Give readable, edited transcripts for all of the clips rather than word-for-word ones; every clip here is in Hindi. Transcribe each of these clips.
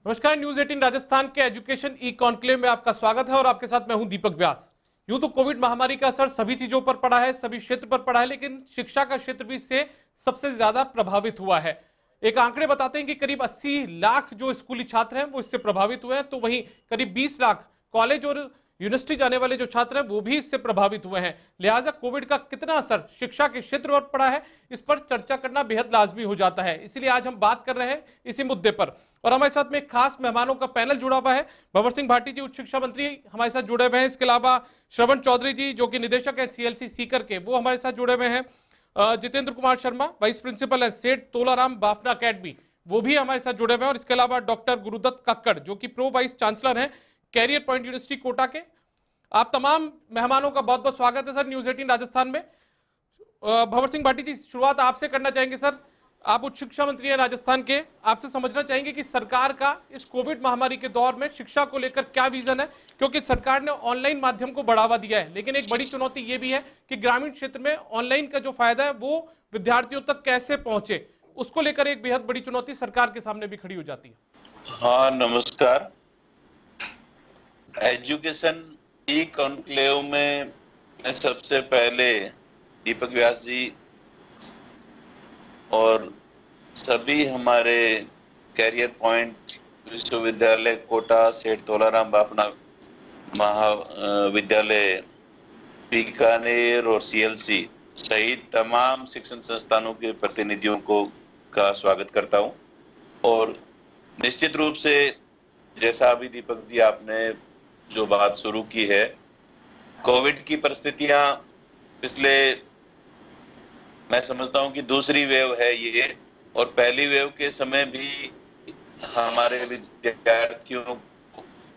नमस्कार, न्यूज 18 राजस्थान के एजुकेशन ई कॉन्क्लेव में आपका स्वागत है और आपके साथ मैं हूं दीपक व्यास। यूं तो कोविड महामारी का असर सभी चीजों पर पड़ा है, सभी क्षेत्र पर पड़ा है, लेकिन शिक्षा का क्षेत्र भी इससे सबसे ज्यादा प्रभावित हुआ है। एक आंकड़े बताते हैं कि करीब 80 लाख जो स्कूली छात्र हैं वो इससे प्रभावित हुए हैं, तो वहीं करीब 20 लाख कॉलेज और यूनिवर्सिटी जाने वाले जो छात्र हैं वो भी इससे प्रभावित हुए हैं। लिहाजा कोविड का कितना असर शिक्षा के क्षेत्र पर पड़ा है, इस पर चर्चा करना बेहद लाजमी हो जाता है। इसीलिए आज हम बात कर रहे हैं इसी मुद्दे पर और हमारे साथ में खास मेहमानों का पैनल जुड़ा हुआ है। भंवर सिंह भाटी जी, उच्च शिक्षा मंत्री, हमारे साथ जुड़े हुए हैं। इसके अलावा श्रवण चौधरी जी, जो कि निदेशक है सीएलसी सीकर के, वो हमारे साथ जुड़े हुए हैं। जितेंद्र कुमार शर्मा, वाइस प्रिंसिपल है सेठ तोलाराम बाफना अकेडमी, वो भी हमारे साथ जुड़े हुए हैं। और इसके अलावा डॉक्टर गुरुदत्त कक्कड़, जो कि प्रो वाइस चांसलर हैं कैरियर पॉइंट यूनिवर्सिटी कोटा के। आप तमाम मेहमानों का बहुत बहुत स्वागत है सर न्यूज 18 राजस्थान में। भंवर सिंह भाटी जी, शुरुआत आपसे करना चाहेंगे सर। आप उच्च शिक्षा मंत्री हैं राजस्थान के, आपसे समझना चाहेंगे कि सरकार का इस कोविड महामारी के दौर में शिक्षा को लेकर क्या विजन है, क्योंकि सरकार ने ऑनलाइन माध्यम को बढ़ावा दिया है, लेकिन एक बड़ी चुनौती ये भी है कि ग्रामीण क्षेत्र में ऑनलाइन का जो फायदा है वो विद्यार्थियों तक कैसे पहुंचे, उसको लेकर एक बेहद बड़ी चुनौती सरकार के सामने भी खड़ी हो जाती है। हाँ, नमस्कार। एजुकेशन ई कॉन्क्लेव में मैं सबसे पहले दीपक व्यास जी और सभी हमारे कैरियर पॉइंट विश्वविद्यालय कोटा, सेठ तोलाराम बाफना महाविद्यालय बीकानेर और सीएलसी सहित तमाम शिक्षण संस्थानों के प्रतिनिधियों को का स्वागत करता हूं। और निश्चित रूप से जैसा अभी दीपक जी आपने जो बात शुरू की है, कोविड की परिस्थितियां पिछले, मैं समझता हूं कि दूसरी वेव है ये, और पहली वेव के समय भी हमारे विद्यार्थियों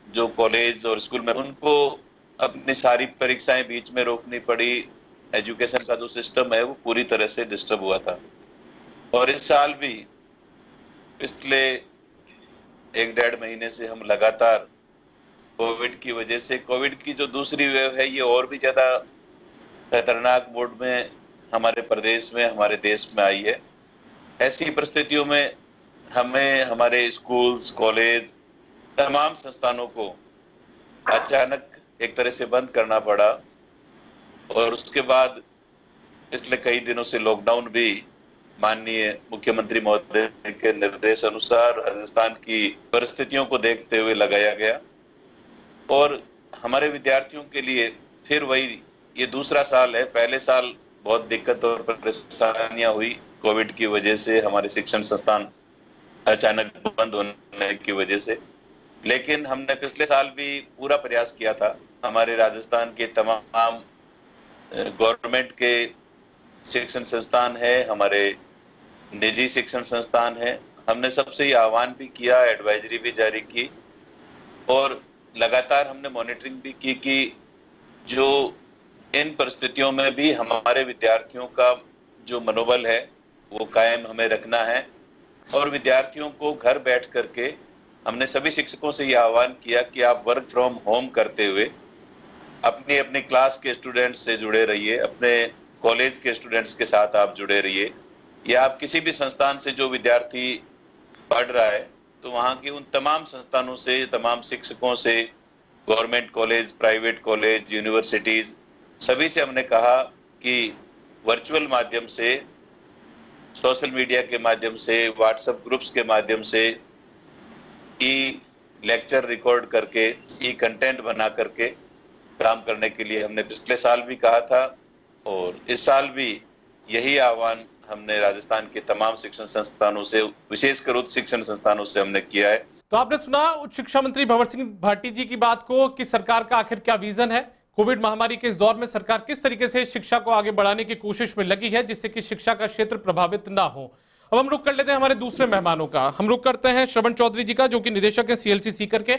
जो कॉलेज और स्कूल में, उनको अपनी सारी परीक्षाएं बीच में रोकनी पड़ी। एजुकेशन का जो सिस्टम है वो पूरी तरह से डिस्टर्ब हुआ था। और इस साल भी पिछले 1-1.5 महीने से हम लगातार कोविड की वजह से, कोविड की जो दूसरी वेव है ये और भी ज्यादा खतरनाक मोड में हमारे प्रदेश में, हमारे देश में आई है। ऐसी परिस्थितियों में हमें हमारे स्कूल्स, कॉलेज, तमाम संस्थानों को अचानक एक तरह से बंद करना पड़ा। और उसके बाद पिछले कई दिनों से लॉकडाउन भी माननीय मुख्यमंत्री महोदय के निर्देश अनुसार राजस्थान की परिस्थितियों को देखते हुए लगाया गया। और हमारे विद्यार्थियों के लिए फिर वही ये दूसरा साल है। पहले साल बहुत दिक्कत और परेशानियां हुई कोविड की वजह से, हमारे शिक्षण संस्थान अचानक बंद होने की वजह से, लेकिन हमने पिछले साल भी पूरा प्रयास किया था। हमारे राजस्थान के तमाम गवर्नमेंट के शिक्षण संस्थान है, हमारे निजी शिक्षण संस्थान है, हमने सबसे ही आह्वान भी किया, एडवाइजरी भी जारी की और लगातार हमने मॉनिटरिंग भी की कि जो इन परिस्थितियों में भी हमारे विद्यार्थियों का जो मनोबल है वो कायम हमें रखना है। और विद्यार्थियों को घर बैठ करके हमने सभी शिक्षकों से ये आह्वान किया कि आप वर्क फ्रॉम होम करते हुए अपनी अपनी क्लास के स्टूडेंट्स से जुड़े रहिए, अपने कॉलेज के स्टूडेंट्स के साथ आप जुड़े रहिए, या आप किसी भी संस्थान से जो विद्यार्थी पढ़ रहा है तो वहाँ की उन तमाम संस्थानों से, तमाम शिक्षकों से, government college, private college, universities, सभी से हमने कहा कि वर्चुअल माध्यम से, सोशल मीडिया के माध्यम से, व्हाट्सएप ग्रुप्स के माध्यम से ई लेक्चर रिकॉर्ड करके, ई कंटेंट बना करके काम करने के लिए हमने पिछले साल भी कहा था। और इस साल भी यही आह्वान हमने राजस्थान के तमाम शिक्षण संस्थानों से, विशेषकर उच्च शिक्षण संस्थानों से हमने किया है। तो आपने सुना उच्च शिक्षा मंत्री भंवर सिंह भाटी जी की बात को कि सरकार का आखिर क्या विजन है। कोविड महामारी के इस दौर में सरकार किस तरीके से शिक्षा को आगे बढ़ाने की कोशिश में लगी है, जिससे कि शिक्षा का क्षेत्र प्रभावित ना हो। अब हम रुक कर लेते हैं हमारे दूसरे मेहमानों का। हम रुक करते हैं श्रवण चौधरी जी का, जो कि निदेशक है सीएलसी सीकर के।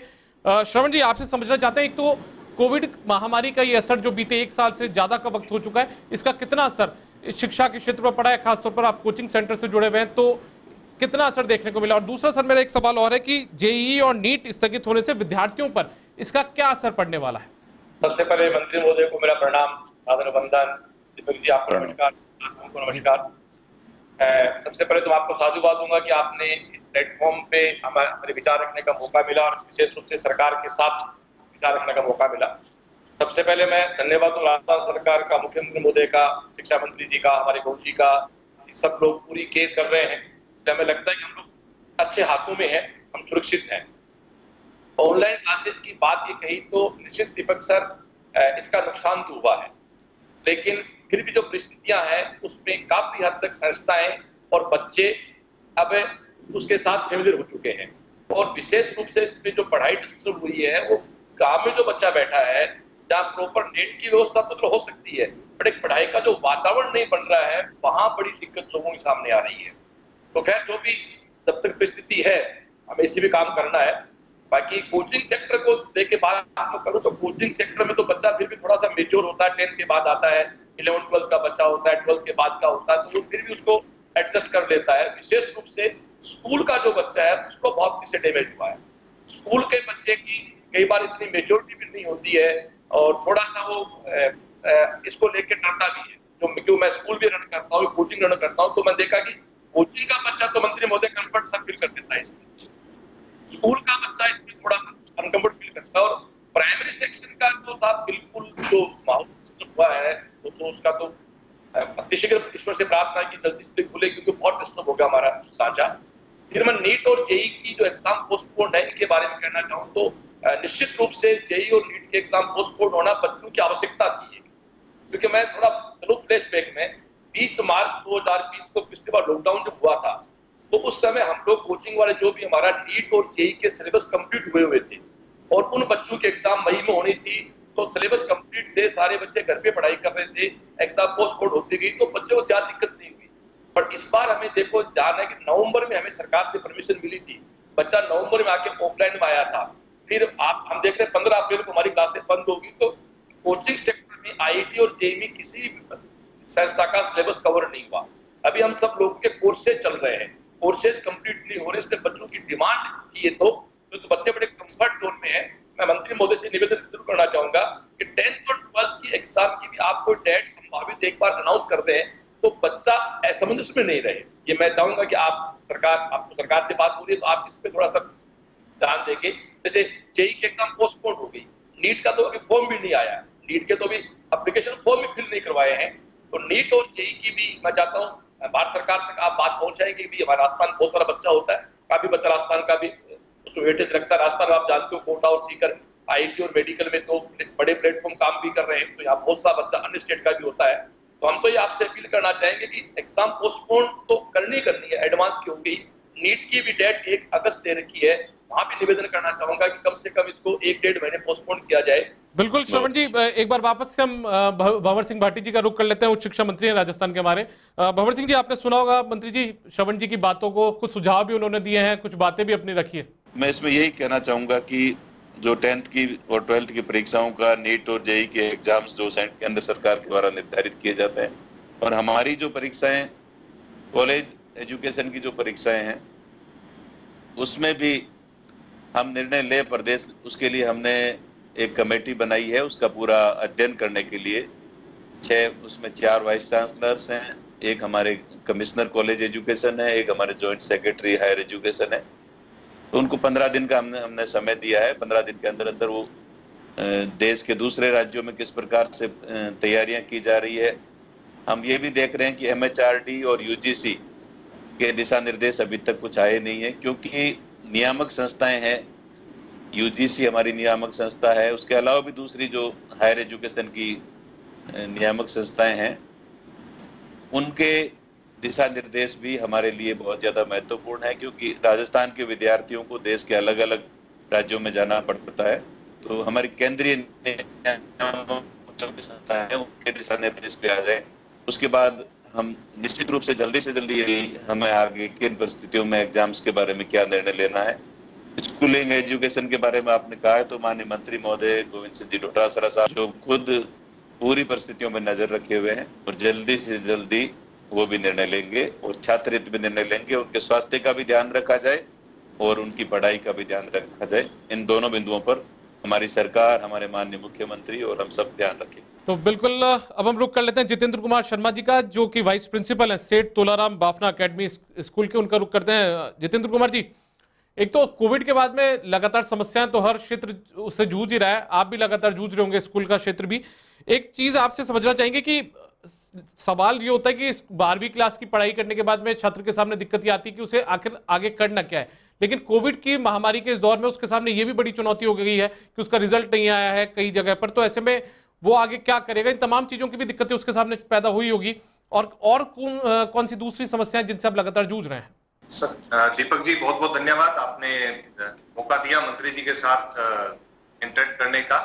श्रवण जी, आपसे समझना चाहते हैं, एक तो कोविड महामारी का ये असर जो बीते 1 साल से ज्यादा का वक्त हो चुका है, इसका कितना असर शिक्षा के क्षेत्र पर पड़ा है, खासतौर पर आप कोचिंग सेंटर से जुड़े हुए हैं, तो कितना असर देखने को मिला। और दूसरा सर, मेरा एक सवाल और है कि जेईई और नीट स्थगित होने से विद्यार्थियों पर इसका क्या असर पड़ने वाला है। सबसे पहले मंत्री महोदय को मेरा प्रणाम, सादर वंदन। दीपक जी आपको नमस्कार, आपको नमस्कार। सबसे पहले तो आपको साधुवाद दूंगा कि आपने इस प्लेटफॉर्म पे हमारे विचार रखने का मौका मिला और विशेष रूप से सरकार के साथ विचार रखने का मौका मिला। सबसे पहले मैं धन्यवाद दूं राजस्थान सरकार का, मुख्यमंत्री महोदय का, शिक्षा मंत्री जी का, हमारे गौर जी का। सब लोग पूरी केयर कर रहे हैं, इसलिए हमें लगता है कि हम लोग अच्छे हाथों में हैं, हम सुरक्षित हैं। ऑनलाइन क्लासेज की बात ये कही तो निश्चित दीपक सर इसका नुकसान तो हुआ है, लेकिन फिर भी जो परिस्थितियां हैं उसमें काफी हद तक संस्थाएं और बच्चे अब उसके साथ फेमिलियर हो चुके हैं। और विशेष रूप से इसमें जो पढ़ाई डिस्टर्ब हुई है वो गांव में जो बच्चा बैठा है, जहाँ प्रॉपर नेट की व्यवस्था तो हो सकती है, बट एक पढ़ाई का जो वातावरण नहीं बन रहा है, वहां बड़ी दिक्कत लोगों के सामने आ रही है। तो खैर जो भी जब तक परिस्थिति है हमें इसी भी काम करना है। बाकी कोचिंग सेक्टर को लेके बात करूं तो कोचिंग सेक्टर में तो बच्चा फिर भी थोड़ा सा मेच्योर होता है, 10th के बाद आता है, 11th-12th का बच्चा होता है, 12th के बाद का होता है, तो वो फिर भी उसको एडजस्ट कर लेता है। विशेष रूप से स्कूल का जो बच्चा है उसको बहुत इससे डैमेज हुआ है। स्कूल के बच्चे की कई बार इतनी मेच्योरिटी भी नहीं होती है और थोड़ा सा वो इसको लेके डरता भी है। जो मैं स्कूल भी रन करता हूँ, कोचिंग रन करता हूँ, तो मैं देखा कि कोचिंग का बच्चा तो मंत्री महोदय कंफर्ट सब फील कर देता है, इसमें स्कूल का बच्चा इसमें थोड़ा सा अनकंफर्ट फील करता है। और प्राइमरी सेक्शन का तो साहब बिल्कुल जो माहौल हुआ है वो तो उसका तो अतिशीघ्र ईश्वर से प्रार्थना की जल्दी से खुले, क्योंकि बहुत डिस्टर्ब हो गया हमारा ढांचा। फिर मैं नीट और जेई की जो एग्जाम पोस्टपोन है इनके बारे में कहना चाहूँ तो निश्चित रूप से जेई और नीट के एग्जाम पोस्टपोन होना बच्चों की आवश्यकता थी, क्योंकि मैं थोड़ा चलो फ्लैशबैक में 20 मार्च 2020 को पिछली बार लॉकडाउन जब हुआ था तो उस समय हम लोग कोचिंग वाले जो भी हमारा नीट और जेई के सिलेबस कंप्लीट हुए थे और उन बच्चों के एग्जाम मई में होनी थी, तो सिलेबस कंप्लीट थे, सारे बच्चे घर पे पढ़ाई कर रहे थे, एग्जाम पोस्टपोन होती गई तो बच्चों को ज्यादा दिक्कत नहीं हुई। बट इस बार हमें देखो ध्यान है कि नवंबर में हमें सरकार से परमिशन मिली थी, बच्चा नवंबर में आके ऑफलाइन में आया था। फिर हम देख रहे हैं 15 अप्रैल को हमारी क्लासेस बंद होगी, तो कोचिंग सेक्टर में आईआईटी और जेईई में किसी भी संस्था का सिलेबस कवर नहीं हुआ। अभी हम सब लोगों के कोर्सेज चल रहे हैं, कोर्सेज कंप्लीट नहीं हो रहे, इसलिए बच्चों की डिमांड थी तो बच्चे बड़े कंफर्ट जोन में है। मैं मंत्री महोदय से निवेदन जरूर करना चाहूंगा कि 10th और 12th की एग्जाम की भी आपको डेट संभावित एक बार अनाउंस कर दें तो बच्चा असमंजस में नहीं रहे। ये मैं चाहूंगा कि आपको सरकार से बात हो रही है तो आप इस पे थोड़ा सा ध्यान देंगे। जैसे जेई की एग्जाम पोस्टपोन हो गई, नीट का तो अभी फॉर्म भी नहीं आया, नीट के तो अभी एप्लीकेशन फॉर्म भी फिल नहीं करवाए हैं, तो नीट और जेई की भी मैं चाहता हूँ भारत सरकार तक आप बात पहुंचाएंगे। भी हमारा राजस्थान बहुत सारा बच्चा होता है, काफी बच्चा राजस्थान का भी उसमें वेटेज रखता है। राजस्थान आप जानते हो कोटा और सीकर आईआईटी और मेडिकल में तो बड़े प्लेटफॉर्म काम भी कर रहे हैं, तो यहाँ बहुत सारा बच्चा अन्य स्टेट का भी होता है। तो हम तो ये आपसे अपील करना चाहेंगे कि एग्जाम पोस्टपोन तो करनी है, एडवांस की हो गई, नीट की भी डेट 1 अगस्त दे रखी है, वहां भी निवेदन करना चाहूंगा कि कम से कम इसको 1-1.5 महीने पोस्टपोन किया जाए। बिल्कुल श्रवण जी, एक बार वापस से हम भंवर सिंह भाटी जी का रुख कर लेते हैं, उच्च शिक्षा मंत्री हैं राजस्थान के हमारे। भंवर सिंह जी, आपने सुना होगा मंत्री जी श्रवण जी की बातों को, कुछ सुझाव भी उन्होंने दिए हैं, कुछ बातें भी अपनी रखी है। मैं इसमें यही कहना चाहूंगा कि जो 10th की और 12th की परीक्षाओं का नीट और जेई के एग्जाम्स जो केंद्र सरकार के द्वारा निर्धारित किए जाते हैं और हमारी जो परीक्षाएं कॉलेज एजुकेशन की जो परीक्षाएं हैं उसमें भी हम निर्णय ले प्रदेश, उसके लिए हमने एक कमेटी बनाई है उसका पूरा अध्ययन करने के लिए। 6 उसमें 4 वाइस चांसलर्स हैं, एक हमारे कमिश्नर कॉलेज एजुकेशन है, एक हमारे जॉइंट सेक्रेटरी हायर एजुकेशन है। तो उनको 15 दिन का हमने समय दिया है। 15 दिन के अंदर अंदर वो देश के दूसरे राज्यों में किस प्रकार से तैयारियां की जा रही है। हम ये भी देख रहे हैं कि MHRD और UGC के दिशा निर्देश अभी तक कुछ आए नहीं है, क्योंकि नियामक संस्थाएं हैं। UGC हमारी नियामक संस्था है, उसके अलावा भी दूसरी जो हायर एजुकेशन की नियामक संस्थाएं हैं उनके दिशा निर्देश भी हमारे लिए बहुत ज्यादा महत्वपूर्ण है, क्योंकि राजस्थान के विद्यार्थियों को देश के अलग अलग राज्यों में जाना पड़ता है। तो हमारी केंद्रीय संस्था है उनके दिशा निर्देश पे आ जाए। उसके बाद हम निश्चित रूप से जल्दी हमें आगे किन परिस्थितियों में एग्जाम्स के बारे में क्या निर्णय लेना है। स्कूलिंग एजुकेशन के बारे में आपने कहा है तो माननीय मंत्री महोदय गोविंद सिंह जी डोटासरा साहब जो खुद पूरी परिस्थितियों में नजर रखे हुए हैं और जल्दी से जल्दी वो भी निर्णय लेंगे और छात्र हित भी निर्णय लेंगे। उनके स्वास्थ्य का भी ध्यान रखा जाए और उनकी पढ़ाई का भी ध्यान रखा जाए। इन दोनों बिंदुओं पर हमारी सरकार, हमारे माननीय मुख्यमंत्री और हम सब ध्यान रखें। तो बिल्कुल अब हम रुख कर लेते हैं जितेंद्र कुमार शर्मा जी का, जो कि वाइस प्रिंसिपल हैं सेठ तोलाराम बाफना एकेडमी स्कूल के। उनका रुख करते हैं। जितेंद्र कुमार जी, एक तो कोविड के बाद में लगातार समस्याएं तो हर क्षेत्र उससे जूझ ही रहा है, आप भी लगातार जूझ रहे होंगे, स्कूल का क्षेत्र भी। एक चीज आपसे समझना चाहेंगे कि सवाल ये होता है कि 12वीं क्लास की पढ़ाई करने के बाद में छात्र के सामने दिक्कत ये आती है कि उसे आखिर आगे करना क्या है, लेकिन कोविड की महामारी के इस दौर में उसके सामने ये भी बड़ी चुनौती हो गई है कि उसका रिजल्ट नहीं आया है कई जगह पर। तो ऐसे में वो आगे क्या करेगा? इन तमाम चीजों की भी दिक्कतें उसके सामने पैदा हुई होगी। और कौन सी दूसरी समस्याएं जिनसे आप लगातार जूझ रहे हैं? दीपक जी, बहुत बहुत धन्यवाद, आपने मौका दिया मंत्री जी के साथ इंटरेक्ट करने का।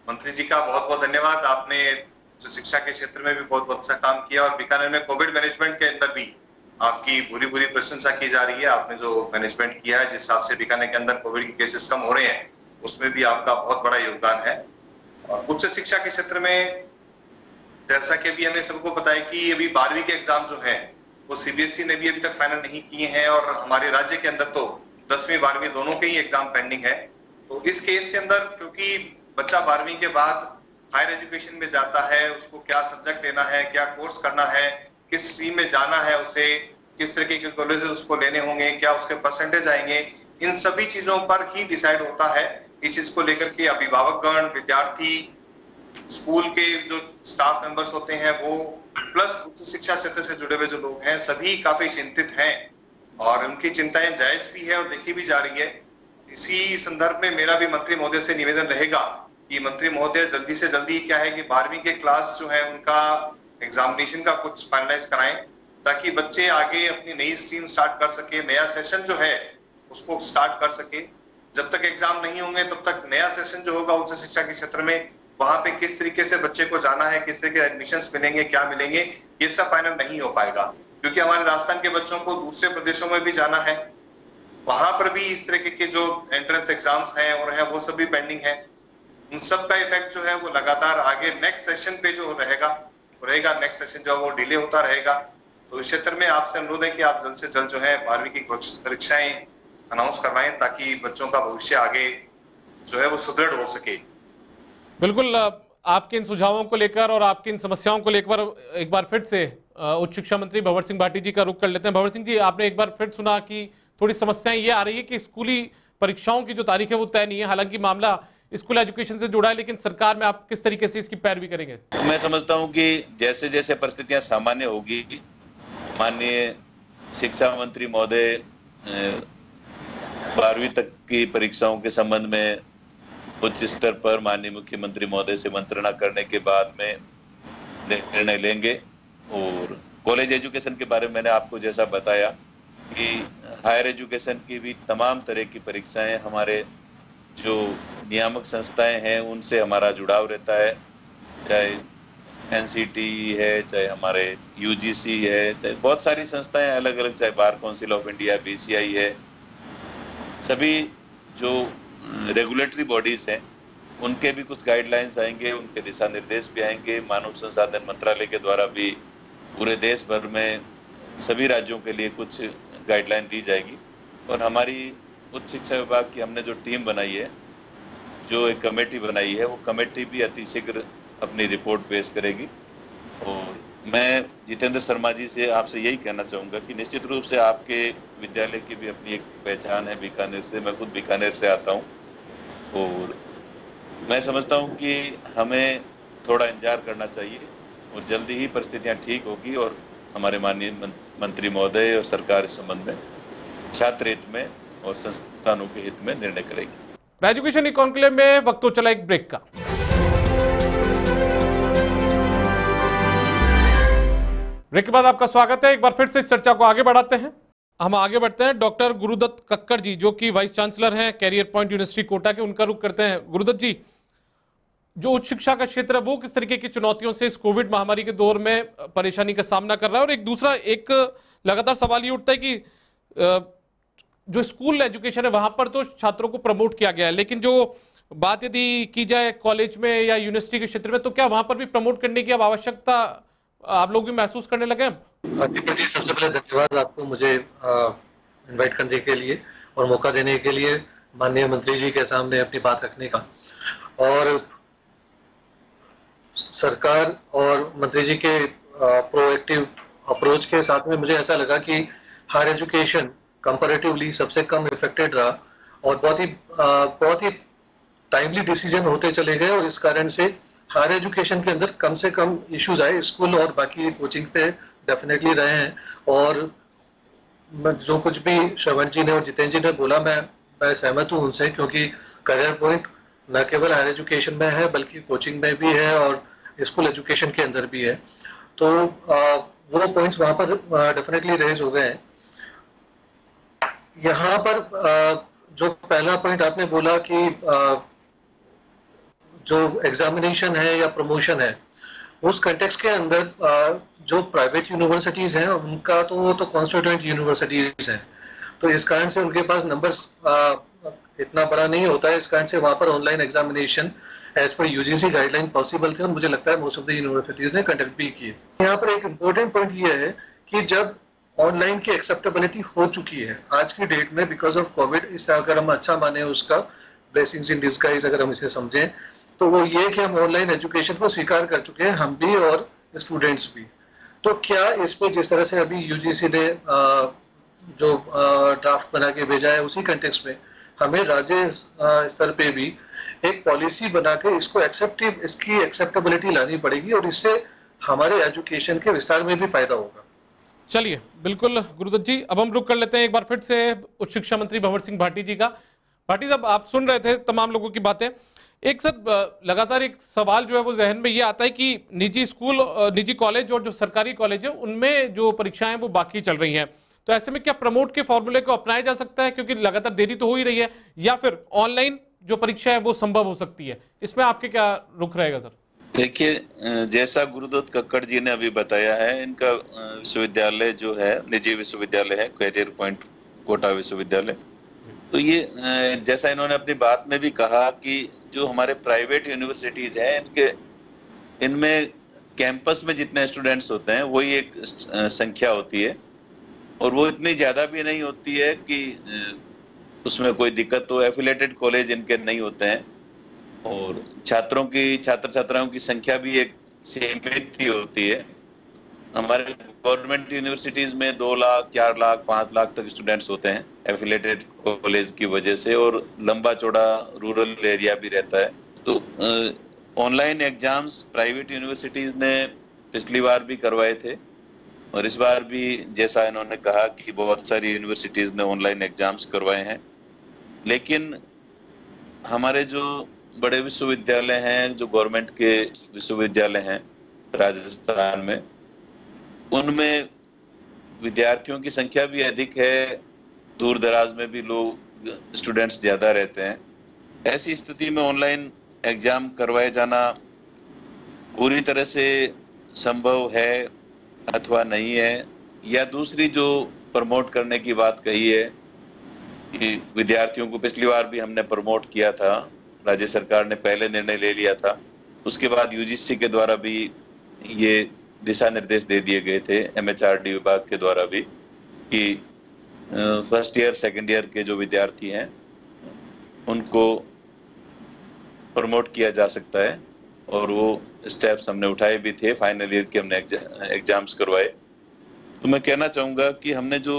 मंत्री जी का बहुत बहुत धन्यवाद, आपने जो शिक्षा के क्षेत्र में भी बहुत बहुत अच्छा काम किया और बीकानेर में कोविड मैनेजमेंट के अंदर भी आपकी बुरी बुरी प्रशंसा की जा रही है। आपने जो मैनेजमेंट किया है, जिस हिसाब से बीकानेर के अंदर कोविड के केसेस कम हो रहे हैं, उसमें भी आपका बहुत बड़ा योगदान है। और उच्च शिक्षा के क्षेत्र में जैसा कि अभी हमें सबको पता है कि अभी 12वीं के एग्जाम जो है वो सीबीएसई ने भी अभी तक फाइनल नहीं किए हैं और हमारे राज्य के अंदर तो 10वीं 12वीं दोनों के ही एग्जाम पेंडिंग है। तो इस केस के अंदर क्योंकि बच्चा 12वीं के बाद हायर एजुकेशन में जाता है, उसको क्या सब्जेक्ट लेना है, क्या कोर्स करना है, किस स्ट्रीम में जाना है, उसे किस तरीके के कॉलेजेस उसको लेने होंगे, क्या उसके परसेंटेज आएंगे, इन सभी चीजों पर ही डिसाइड होता है। इस चीज को लेकर के अभिभावकगण, विद्यार्थी, स्कूल के जो स्टाफ मेंबर्स होते हैं वो, प्लस उच्च शिक्षा क्षेत्र से जुड़े हुए जो लोग हैं, सभी काफी चिंतित हैं और उनकी चिंताएं जायज भी है और देखी भी जा रही है। इसी संदर्भ में मेरा भी मंत्री महोदय से निवेदन रहेगा कि मंत्री महोदय जल्दी से जल्दी क्या है कि 12वीं के क्लास जो है उनका एग्जामिनेशन का कुछ फाइनलाइज कराएं, ताकि बच्चे आगे अपनी नई स्ट्रीम स्टार्ट कर सके, नया सेशन जो है उसको स्टार्ट कर सके। जब तक एग्जाम नहीं होंगे तब तक नया सेशन जो होगा उच्च शिक्षा के क्षेत्र में, वहां पे किस तरीके से बच्चे को जाना है, किस तरीके के एडमिशंस मिलेंगे, क्या मिलेंगे, ये सब फाइनल नहीं हो पाएगा। क्योंकि हमारे राजस्थान के बच्चों को दूसरे प्रदेशों में भी जाना है, वहां पर भी इस तरीके के जो एंट्रेंस एग्जाम्स हैं और है वो सब भी पेंडिंग है। उन सब का इफेक्ट जो है वो लगातार आगे नेक्स्ट सेशन पे जो रहेगा नेक्स्ट सेशन जो है वो डिले होता रहेगा। तो इस क्षेत्र में आपसे अनुरोध है कि आप जल्द से जल्द जो है 12वीं की परीक्षाएं अनाउंस करवाएं, ताकि बच्चों का भविष्य आगे जो है वो सुदृढ़ हो सके। बिल्कुल, आपके इन सुझावों को लेकर और आपकी इन समस्याओं को लेकर एक बार फिर से उच्च शिक्षा मंत्री भंवर सिंह भाटी जी का रुख कर लेते हैं। भंवर सिंह जी, आपने एक बार फिर सुना कि थोड़ी समस्याएं ये आ रही है कि स्कूली परीक्षाओं की जो तारीख है वो तय नहीं है। हालांकि मामला स्कूल एजुकेशन से जुड़ा है, लेकिन सरकार में आप किस तरीके से इसकी पैरवी करेंगे? मैं समझता हूं कि जैसे जैसे परिस्थितियां सामान्य होगी, माननीय शिक्षा मंत्री महोदय 12वीं तक की परीक्षाओं के संबंध में उच्च स्तर पर माननीय मुख्यमंत्री महोदय से मंत्रणा करने के बाद में निर्णय लेंगे। और कॉलेज एजुकेशन के बारे में मैंने आपको जैसा बताया कि हायर एजुकेशन की भी तमाम तरह की परीक्षाएं हमारे जो नियामक संस्थाएं हैं उनसे हमारा जुड़ाव रहता है, चाहे एनसीटी है, चाहे हमारे यूजीसी है, चाहे बहुत सारी संस्थाएं अलग अलग, चाहे bar council of India, BCI है, सभी जो रेगुलेटरी बॉडीज हैं उनके भी कुछ गाइडलाइंस आएंगे, उनके दिशा निर्देश भी आएंगे। मानव संसाधन मंत्रालय के द्वारा भी पूरे देश भर में सभी राज्यों के लिए कुछ गाइडलाइन दी जाएगी। और हमारी उच्च शिक्षा विभाग की हमने जो टीम बनाई है, जो एक कमेटी बनाई है, वो कमेटी भी अतिशीघ्र अपनी रिपोर्ट पेश करेगी। और मैं जितेंद्र शर्मा जी से आपसे यही कहना चाहूँगा कि निश्चित रूप से आपके विद्यालय की भी अपनी एक पहचान है बीकानेर से। मैं खुद बीकानेर से आता हूँ और मैं समझता हूँ कि हमें थोड़ा इंतजार करना चाहिए और जल्दी ही परिस्थितियाँ ठीक होगी और हमारे माननीय मंत्री महोदय और सरकार इस संबंध में छात्र हित में और संस्थानों के हित में निर्णय करेगी। एजुकेशन ई कॉन्क्लेव में वक्त तो चला एक ब्रेक का। ब्रेक के बाद आपका स्वागत है। एक बार फिर से इस चर्चा को आगे बढ़ाते हैं। हम आगे बढ़ते हैं डॉक्टर गुरुदत्त कक्कड़ जी, जो कि वाइस चांसलर हैं कैरियर पॉइंट यूनिवर्सिटी कोटा के, उनका रुख करते हैं। गुरुदत्त जी, जो उच्च शिक्षा का क्षेत्र है वो किस तरीके की चुनौतियों से इस कोविड महामारी के दौर में परेशानी का सामना कर रहा है? और एक दूसरा एक लगातार सवाल ये उठता है कि जो स्कूल एजुकेशन है वहां पर तो छात्रों को प्रमोट किया गया है, लेकिन जो बात यदि की जाए कॉलेज में या यूनिवर्सिटी के क्षेत्र में, तो क्या वहां पर भी प्रमोट करने की अब आवश्यकता आप लोग भी महसूस करने लगे हैं? दीपक जी, सबसे पहले धन्यवाद आपको मुझे इनवाइट करने के लिए और मौका देने के लिए। माननीय मंत्री जी के सामने अपनी बात रखने का। और सरकार और मंत्री जी के प्रोएक्टिव अप्रोच के साथ में मुझे ऐसा लगा कि हायर एजुकेशन कंपैरेटिवली सबसे कम इफेक्टेड रहा और बहुत ही टाइमली डिसीजन होते चले गए, और इस कारण से हायर एजुकेशन के अंदर कम से कम इश्यूज आए। स्कूल और बाकी कोचिंग पे डेफिनेटली रहे हैं, और जो कुछ भी श्रवण जी ने और जितेंद्र जी ने बोला, मैं सहमत हूँ उनसे, क्योंकि करियर पॉइंट न केवल हायर एजुकेशन में है बल्कि कोचिंग में भी है और स्कूल एजुकेशन के अंदर भी है। तो वो पॉइंट्स वहां पर डेफिनेटली रेज हो गए हैं। यहाँ पर जो पहला पॉइंट आपने बोला कि जो एग्जामिनेशन है या प्रमोशन है, उस कंटेक्स्ट के अंदर जो प्राइवेट यूनिवर्सिटीज हैं उनका तो वो तो कॉन्स्टिट्यूएंट यूनिवर्सिटीज हैं, तो इस कारण से उनके पास नंबर्स इतना बड़ा नहीं होता है। इस कारण से वहां पर online examination as per UGC guideline possible थे, और मुझे लगता है मोस्ट ऑफ द यूनिवर्सिटीज ने कंडक्ट भी किए। यहाँ पर एक इम्पोर्टेंट पॉइंट ये है कि जब ऑनलाइन की एक्सेप्टेबिलिटी हो चुकी है आज की डेट में बिकॉज ऑफ कोविड, इससे अगर हम अच्छा माने उसका ब्लेसिंग्स इन डिस्गाइज अगर हम इसे समझें, तो वो ये कि हम ऑनलाइन एजुकेशन को स्वीकार कर चुके हैं, हम भी और स्टूडेंट्स भी। तो क्या इस पे जिस तरह से अभी यूजीसी ने जो ड्राफ्ट बना के भेजा है, उसी कंटेक्स्ट में हमें राज्य स्तर पे भी एक पॉलिसी बना के इसकी एक्सेप्टेबिलिटी लानी पड़ेगी, और इससे हमारे एजुकेशन के विस्तार में भी फायदा होगा। चलिए, बिल्कुल गुरुदत्त जी, अब हम रुक कर लेते हैं एक बार फिर से उच्च शिक्षा मंत्री भंवर सिंह भाटी जी का। भाटी साहब, आप सुन रहे थे तमाम लोगों की बातें। एक सर लगातार एक सवाल जो है वो जहन में ये आता है कि निजी स्कूल, निजी कॉलेज और जो सरकारी कॉलेज है उनमें जो परीक्षाएं वो बाकी चल रही हैं, तो ऐसे में क्या प्रमोट के फॉर्मूले को अपनाया जा सकता है, क्योंकि लगातार देरी तो हो ही रही है, या फिर ऑनलाइन जो परीक्षा है वो संभव हो सकती है? इसमें आपके क्या रुख रहेगा सर? देखिए, जैसा गुरुदत्त कक्कड़ जी ने अभी बताया है, इनका विश्वविद्यालय जो है निजी विश्वविद्यालय है, कैरियर पॉइंट कोटा विश्वविद्यालय। तो ये जैसा इन्होंने अपनी बात में भी कहा कि जो हमारे प्राइवेट यूनिवर्सिटीज हैं इनमें कैंपस में जितने स्टूडेंट्स होते हैं वही एक संख्या होती है, और वो इतनी ज्यादा भी नहीं होती है कि उसमें कोई दिक्कत। तो एफिलेटेड कॉलेज इनके नहीं होते हैं, और छात्र छात्राओं की संख्या भी एक सीमित ही होती है। हमारे गवर्नमेंट यूनिवर्सिटीज में 2 लाख 4 लाख 5 लाख तक स्टूडेंट्स होते हैं एफिलेटेड कॉलेज की वजह से, और लंबा चौड़ा रूरल एरिया भी रहता है। तो ऑनलाइन एग्जाम्स प्राइवेट यूनिवर्सिटीज ने पिछली बार भी करवाए थे, और इस बार भी जैसा इन्होंने कहा कि बहुत सारी यूनिवर्सिटीज ने ऑनलाइन एग्जाम्स करवाए हैं। लेकिन हमारे जो बड़े विश्वविद्यालय हैं, जो गवर्नमेंट के विश्वविद्यालय हैं राजस्थान में, उनमें विद्यार्थियों की संख्या भी अधिक है, दूर दराज में भी लोग स्टूडेंट्स ज्यादा रहते हैं। ऐसी स्थिति में ऑनलाइन एग्जाम करवाए जाना पूरी तरह से संभव है अथवा नहीं है, या दूसरी जो प्रमोट करने की बात कही है कि विद्यार्थियों को पिछली बार भी हमने प्रमोट किया था, राज्य सरकार ने पहले निर्णय ले लिया था, उसके बाद यूजीसी के द्वारा भी ये दिशा निर्देश दे दिए गए थे, एमएचआरडी विभाग के द्वारा भी, कि फर्स्ट ईयर सेकंड ईयर के जो विद्यार्थी हैं उनको प्रमोट किया जा सकता है, और वो स्टेप्स हमने उठाए भी थे। फाइनल ईयर के हमने एग्जाम्स करवाए। तो मैं कहना चाहूंगा कि हमने जो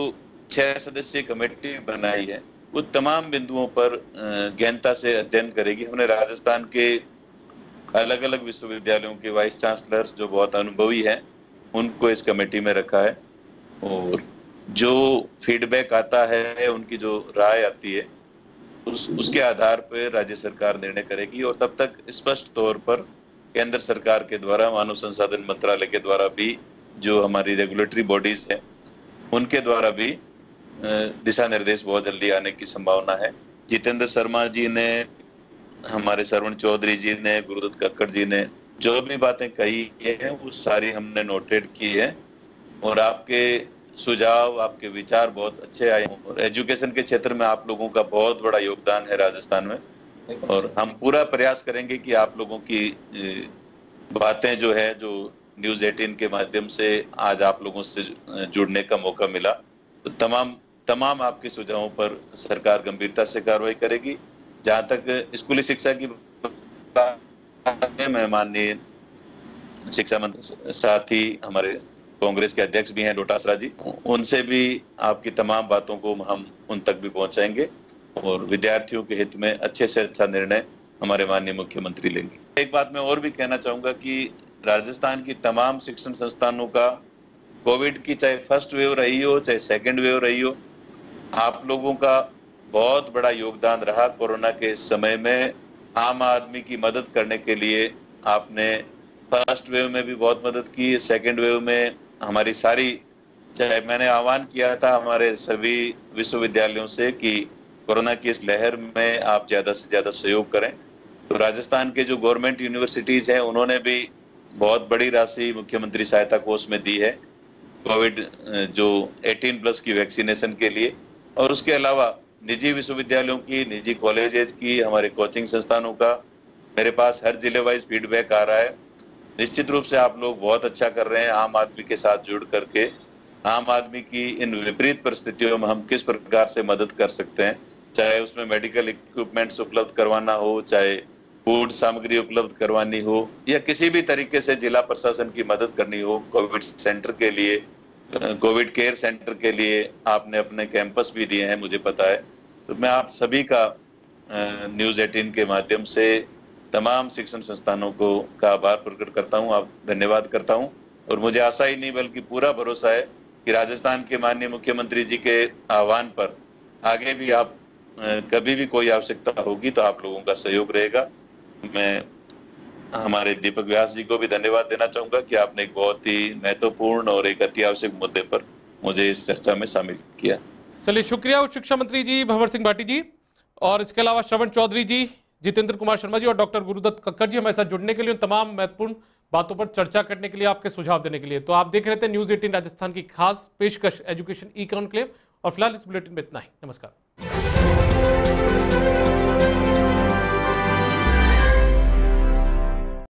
6 सदस्यीय कमेटी बनाई है वो तमाम बिंदुओं पर गहनता से अध्ययन करेगी। हमने राजस्थान के अलग अलग विश्वविद्यालयों के वाइस चांसलर्स जो बहुत अनुभवी हैं उनको इस कमेटी में रखा है, और जो फीडबैक आता है, उनकी जो राय आती है, उसके आधार पर राज्य सरकार निर्णय करेगी। और तब तक स्पष्ट तौर पर केंद्र सरकार के द्वारा, मानव संसाधन मंत्रालय के द्वारा भी, जो हमारी रेगुलेटरी बॉडीज हैं उनके द्वारा भी दिशा निर्देश बहुत जल्दी आने की संभावना है। जितेंद्र शर्मा जी ने, हमारे श्रवण चौधरी जी ने, गुरुदत्त कक्कड़ जी ने जो भी बातें कही है वो सारी हमने नोटेड की है, और आपके सुझाव, आपके विचार बहुत अच्छे आए। और एजुकेशन के क्षेत्र में आप लोगों का बहुत बड़ा योगदान है राजस्थान में, और हम पूरा प्रयास करेंगे कि आप लोगों की बातें जो है, जो न्यूज़ 18 के माध्यम से आज आप लोगों से जुड़ने का मौका मिला, तो तमाम तमाम आपके सुझावों पर सरकार गंभीरता से कार्रवाई करेगी। जहां तक स्कूली शिक्षा की बात है, मैं माननीय शिक्षा मंत्री साथ ही हमारे कांग्रेस के अध्यक्ष भी हैं डोटासरा जी, उनसे भी आपकी तमाम बातों को हम उन तक भी पहुंचाएंगे और विद्यार्थियों के हित में अच्छे से अच्छा निर्णय हमारे माननीय मुख्यमंत्री लेंगे। एक बात मैं और भी कहना चाहूंगा कि राजस्थान की तमाम शिक्षण संस्थानों का कोविड की चाहे फर्स्ट वेव रही हो चाहे सेकंड वेव रही हो, आप लोगों का बहुत बड़ा योगदान रहा। कोरोना के समय में आम आदमी की मदद करने के लिए आपने फर्स्ट वेव में भी बहुत मदद की, सेकंड वेव में हमारी सारी, चाहे मैंने आह्वान किया था हमारे सभी विश्वविद्यालयों से कि कोरोना की इस लहर में आप ज्यादा से ज्यादा सहयोग करें, तो राजस्थान के जो गवर्नमेंट यूनिवर्सिटीज हैं उन्होंने भी बहुत बड़ी राशि मुख्यमंत्री सहायता कोष में दी है कोविड जो 18+ की वैक्सीनेशन के लिए। और उसके अलावा निजी विश्वविद्यालयों की, निजी कॉलेजेस की, हमारे कोचिंग संस्थानों का मेरे पास हर जिले वाइज फीडबैक आ रहा है। निश्चित रूप से आप लोग बहुत अच्छा कर रहे हैं आम आदमी के साथ जुड़ करके। आम आदमी की इन विपरीत परिस्थितियों में हम किस प्रकार से मदद कर सकते हैं, चाहे उसमें मेडिकल इक्विपमेंट्स उपलब्ध करवाना हो, चाहे फूड सामग्री उपलब्ध करवानी हो, या किसी भी तरीके से जिला प्रशासन की मदद करनी हो। कोविड सेंटर के लिए, कोविड केयर सेंटर के लिए आपने अपने कैंपस भी दिए हैं, मुझे पता है। तो मैं आप सभी का न्यूज़ 18 के माध्यम से तमाम शिक्षण संस्थानों को का आभार प्रकट करता हूं, आप धन्यवाद करता हूं। और मुझे आशा ही नहीं बल्कि पूरा भरोसा है कि राजस्थान के माननीय मुख्यमंत्री जी के आह्वान पर आगे भी आप कभी भी कोई आवश्यकता होगी तो आप लोगों का सहयोग रहेगा। मैं हमारे दीपक व्यास जी को भी धन्यवाद देना चाहूंगा कि आपने एक बहुत ही महत्वपूर्ण और एक अति आवश्यक मुद्दे पर मुझे इस चर्चा में शामिल किया। चलिए, शुक्रिया उच्च शिक्षा मंत्री जी भंवर सिंह भाटी जी, और इसके अलावा श्रवण चौधरी जी, जितेंद्र कुमार शर्मा जी और डॉक्टर गुरुदत्त कक्कड़ जी हमारे साथ जुड़ने के लिए, तमाम महत्वपूर्ण बातों पर चर्चा करने के लिए, आपके सुझाव देने के लिए। तो आप देख रहे थे न्यूज़ 18 राजस्थान की खास पेशकश एजुकेशन ई कॉन्क्लेव, और फिलहाल इस बुलेटिन में इतना ही। नमस्कार।